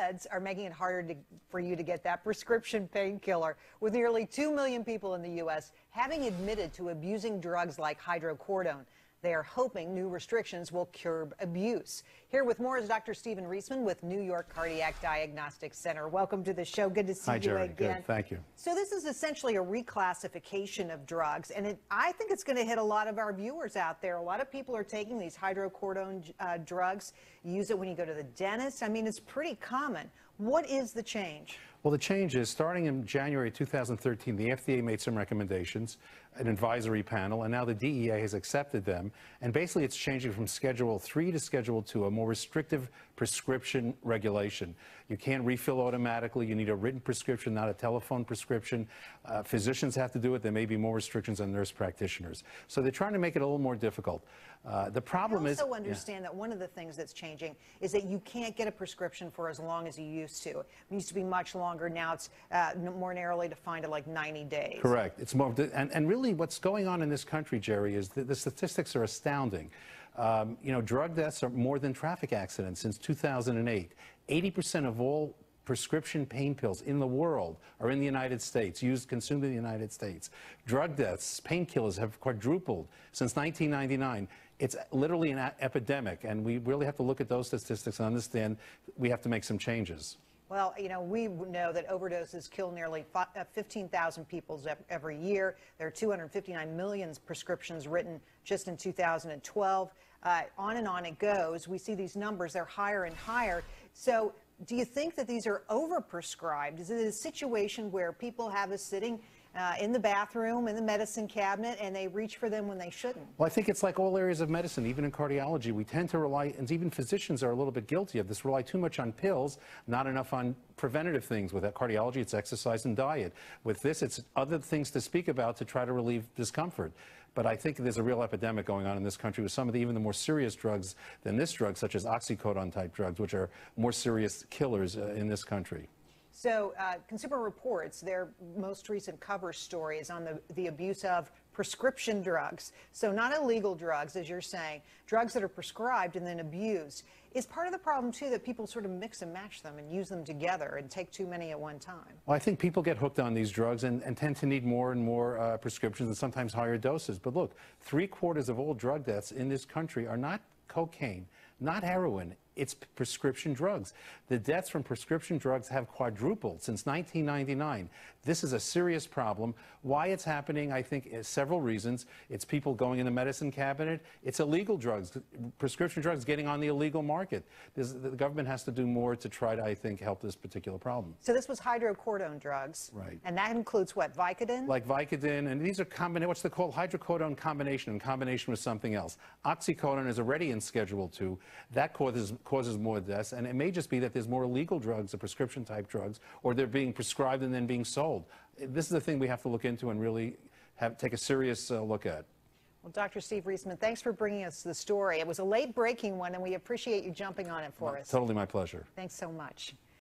feds are making it harder for you to get that prescription painkiller, with nearly 2 million people in the U.S. having admitted to abusing drugs like hydrocodone. They are hoping new restrictions will curb abuse. Here with more is Dr. Stephen Reisman with New York Cardiac Diagnostic Center. Welcome to the show. Good to see you Jerry. again. Good. Thank you. So this is essentially a reclassification of drugs, and I think it's going to hit a lot of our viewers out there. A lot of people are taking these hydrocodone drugs. You use it when you go to the dentist. I mean, it's pretty common. What is the change? Well, the change is starting in January 2013, the FDA made some recommendations, an advisory panel, and now the DEA has accepted them. And basically, it's changing from Schedule 3 to Schedule 2, a more restrictive prescription regulation. You can't refill automatically. You need a written prescription, not a telephone prescription. Physicians have to do it. There may be more restrictions on nurse practitioners. So they're trying to make it a little more difficult. The problem is... I also understand that one of the things that's changing is that you can't get a prescription for as long as you used to. It used to be much longer. Now it's more narrowly defined at like 90 days. Correct. It's more, and really what's going on in this country, Jerry, is that the statistics are astounding. You know, drug deaths are more than traffic accidents since 2008. 80% of all prescription pain pills in the world are in the United States, consumed in the United States. Drug deaths, painkillers have quadrupled since 1999. It's literally an epidemic, and we really have to look at those statistics and understand we have to make some changes. Well, you know, we know that overdoses kill nearly 15,000 people every year. There are 259 million prescriptions written just in 2012. On and on it goes. We see these numbers, they're higher and higher. So do you think that these are overprescribed? Is it a situation where people have us sitting in the bathroom, in the medicine cabinet, and they reach for them when they shouldn't? Well, I think it's like all areas of medicine, even in cardiology. We tend to rely, and even physicians are a little bit guilty of this, rely too much on pills, not enough on preventative things. With cardiology, it's exercise and diet. With this, it's other things to speak about to try to relieve discomfort. But I think there's a real epidemic going on in this country with some of even the more serious drugs than this drug, such as oxycodone-type drugs, which are more serious killers in this country. So Consumer Reports, their most recent cover story is on the abuse of prescription drugs. So not illegal drugs, as you're saying, drugs that are prescribed and then abused. Is part of the problem, too, that people sort of mix and match them and use them together and take too many at one time? Well, I think people get hooked on these drugs and tend to need more and more prescriptions and sometimes higher doses. But look, 3/4 of all drug deaths in this country are not cocaine, not heroin. It's prescription drugs. The deaths from prescription drugs have quadrupled since 1999. This is a serious problem. Why it's happening, I think, is several reasons. It's people going in the medicine cabinet. It's illegal drugs, prescription drugs getting on the illegal market. The government has to do more to try to, I think, help this particular problem. So this was hydrocodone drugs. Right. And that includes what, Vicodin? Like Vicodin, and these are what's called hydrocodone combination, in combination with something else. Oxycodone is already in Schedule 2. That causes more deaths, and it may just be that there's more illegal drugs, the prescription-type drugs, or they're being prescribed and then being sold. This is the thing we have to look into and really take a serious look at. Well, Dr. Steve Reisman, thanks for bringing us the story. It was a late-breaking one, and we appreciate you jumping on it for us. Totally my pleasure. Thanks so much.